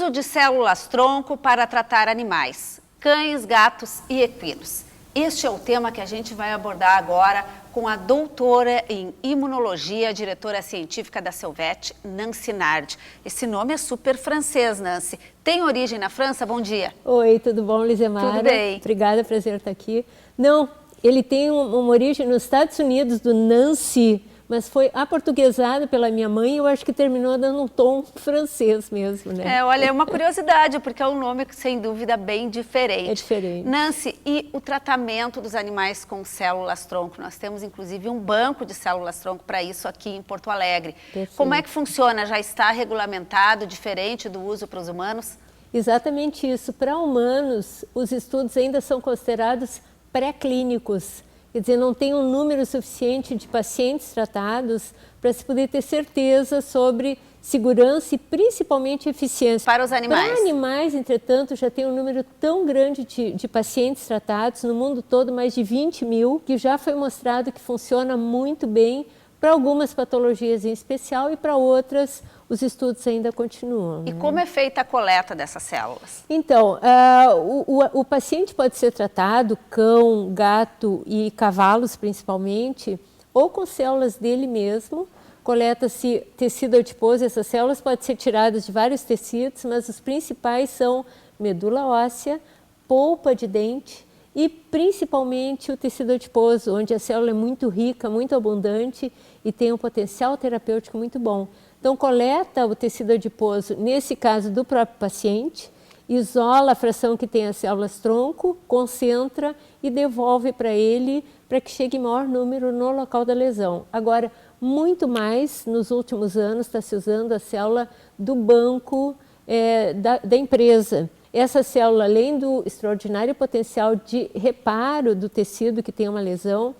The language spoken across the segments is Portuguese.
Uso de células-tronco para tratar animais, cães, gatos e equinos. Este é o tema que a gente vai abordar agora com a doutora em imunologia, diretora científica da Celvet, Nancy Nard. Esse nome é super francês, Nancy. Tem origem na França? Bom dia. Oi, tudo bom, Lizemara? Tudo bem. Obrigada, prazer estar aqui. Não, ele tem uma origem nos Estados Unidos, do Nancy, mas foi aportuguesado pela minha mãe e eu acho que terminou dando um tom francês mesmo, né? Olha, é uma curiosidade, porque é um nome, sem dúvida, bem diferente. É diferente. Nancy, e o tratamento dos animais com células-tronco? Nós temos, inclusive, um banco de células-tronco para isso aqui em Porto Alegre. Perfeito. Como é que funciona? Já está regulamentado, diferente do uso para os humanos? Exatamente isso. Para humanos, os estudos ainda são considerados pré-clínicos. Quer dizer, não tem um número suficiente de pacientes tratados para se poder ter certeza sobre segurança e principalmente eficiência. Para os animais? Para animais, entretanto, já tem um número tão grande de pacientes tratados, no mundo todo mais de 20 mil, que já foi mostrado que funciona muito bem para algumas patologias em especial e para outras os estudos ainda continuam. E como é feita a coleta dessas células? Então, o paciente pode ser tratado, cão, gato e cavalos principalmente, ou com células dele mesmo. Coleta-se tecido adiposo, essas células podem ser tiradas de vários tecidos, mas os principais são medula óssea, polpa de dente e principalmente o tecido adiposo, onde a célula é muito rica, muito abundante e tem um potencial terapêutico muito bom. Então, coleta o tecido adiposo, nesse caso do próprio paciente, isola a fração que tem as células-tronco, concentra e devolve para ele para que chegue em maior número no local da lesão. Agora, muito mais, nos últimos anos, está se usando a célula do banco da empresa. Essa célula, além do extraordinário potencial de reparo do tecido que tem uma lesão,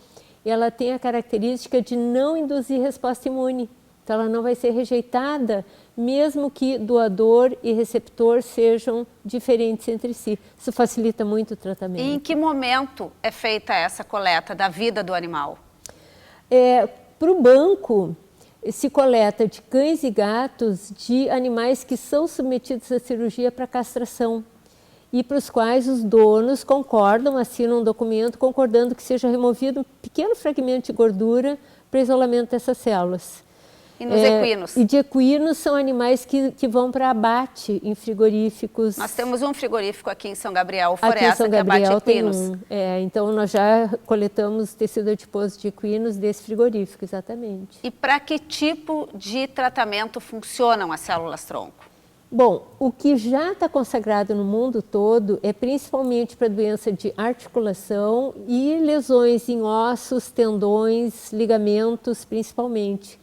ela tem a característica de não induzir resposta imune. Então, ela não vai ser rejeitada, mesmo que doador e receptor sejam diferentes entre si. Isso facilita muito o tratamento. E em que momento é feita essa coleta da vida do animal? Para o banco, se coleta de cães e gatos de animais que são submetidos à cirurgia para castração e para os quais os donos concordam, assinam um documento concordando que seja removido um pequeno fragmento de gordura para isolamento dessas células. E nos equinos? E de equinos são animais que vão para abate em frigoríficos. Nós temos um frigorífico aqui em São Gabriel, Floresta, aqui em São Gabriel que abate equinos. Então, nós já coletamos tecido adiposo de equinos desse frigorífico, exatamente. E para que tipo de tratamento funcionam as células-tronco? Bom, o que já está consagrado no mundo todo é principalmente para doença de articulação e lesões em ossos, tendões, ligamentos, principalmente.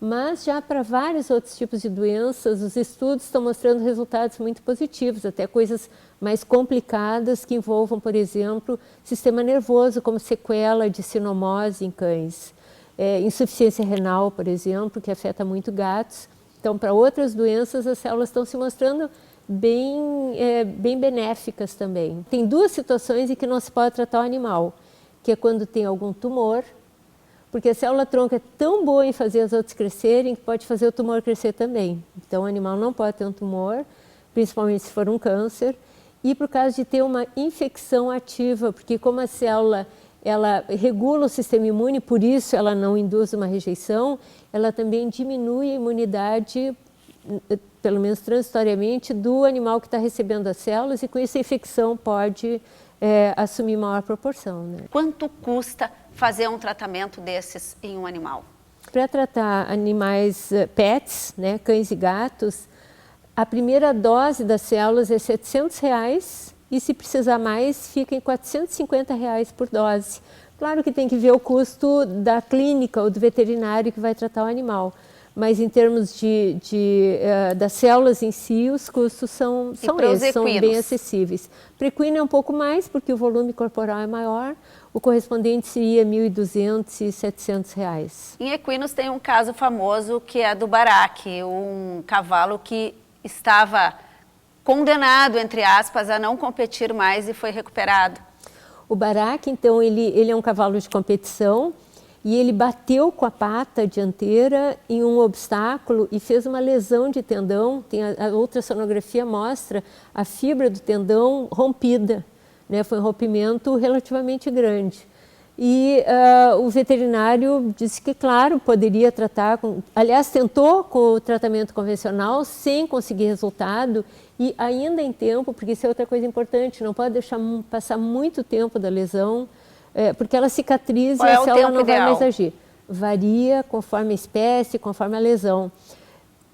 Mas já para vários outros tipos de doenças, os estudos estão mostrando resultados muito positivos, até coisas mais complicadas que envolvam, por exemplo, sistema nervoso, como sequela de sinomose em cães, insuficiência renal, por exemplo, que afeta muito gatos. Então, para outras doenças, as células estão se mostrando bem benéficas também. Tem duas situações em que não se pode tratar o animal, que é quando tem algum tumor, porque a célula-tronco é tão boa em fazer as outras crescerem que pode fazer o tumor crescer também. Então, o animal não pode ter um tumor, principalmente se for um câncer. E por causa de ter uma infecção ativa, porque como a célula ela regula o sistema imune, por isso ela não induz uma rejeição, ela também diminui a imunidade, pelo menos transitoriamente, do animal que está recebendo as células e com isso a infecção pode assumir maior proporção. Né? Quanto custa fazer um tratamento desses em um animal? Para tratar animais pets, né, cães e gatos, a primeira dose das células é R$ 700 e se precisar mais, fica em R$ 450 por dose. Claro que tem que ver o custo da clínica ou do veterinário que vai tratar o animal, mas em termos das células em si, os custos são bem acessíveis. Para equino é um pouco mais, porque o volume corporal é maior, o correspondente seria R$ 1.200 e R$ 700. Em equinos tem um caso famoso que é do Barak, um cavalo que estava condenado, entre aspas, a não competir mais e foi recuperado. O Barak, então, ele é um cavalo de competição. e ele bateu com a pata dianteira em um obstáculo e fez uma lesão de tendão. A ultrassonografia mostra a fibra do tendão rompida, né? Foi um rompimento relativamente grande. E o veterinário disse que, claro, poderia tratar, aliás, tentou com o tratamento convencional sem conseguir resultado e ainda em tempo, porque isso é outra coisa importante, não pode deixar passar muito tempo da lesão, porque ela cicatriza e a célula não vai mais agir. Varia conforme a espécie, conforme a lesão.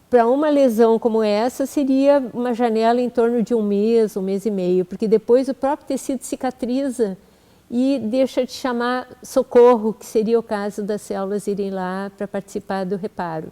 Para uma lesão como essa, seria uma janela em torno de um mês e meio, porque depois o próprio tecido cicatriza e deixa de chamar socorro, que seria o caso das células irem lá para participar do reparo.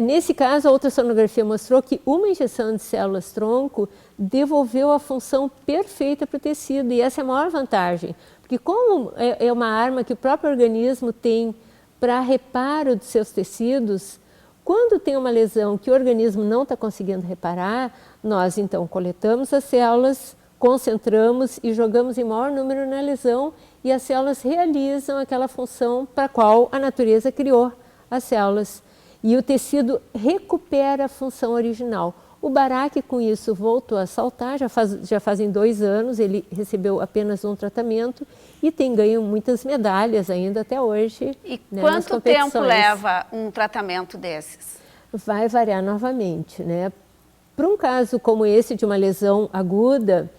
Nesse caso, a ultrassonografia mostrou que uma injeção de células-tronco devolveu a função perfeita para o tecido, e essa é a maior vantagem, porque como é uma arma que o próprio organismo tem para reparo dos seus tecidos, quando tem uma lesão que o organismo não está conseguindo reparar, nós então coletamos as células, concentramos e jogamos em maior número na lesão e as células realizam aquela função para a qual a natureza criou as células. E o tecido recupera a função original. O Barak, com isso, voltou a saltar, já fazem 2 anos, ele recebeu apenas um tratamento e tem ganho muitas medalhas ainda até hoje. E quanto tempo leva um tratamento desses? Vai variar novamente, né? Para um caso como esse de uma lesão aguda,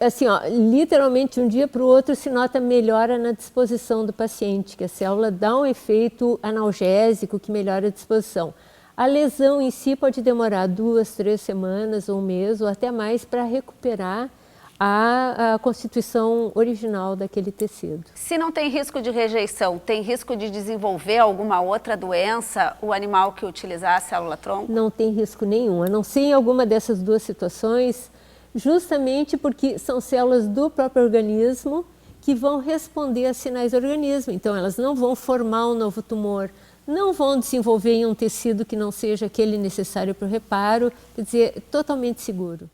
assim, ó, literalmente de um dia para o outro se nota melhora na disposição do paciente, que a célula dá um efeito analgésico que melhora a disposição. A lesão em si pode demorar 2, 3 semanas, ou um mês, ou até mais, para recuperar a constituição original daquele tecido. Se não tem risco de rejeição, tem risco de desenvolver alguma outra doença, o animal que utilizar a célula-tronco? Não tem risco nenhum, a não ser em alguma dessas duas situações, justamente porque são células do próprio organismo que vão responder a sinais do organismo. Então, elas não vão formar um novo tumor, não vão desenvolver em um tecido que não seja aquele necessário para o reparo, quer dizer, totalmente seguro.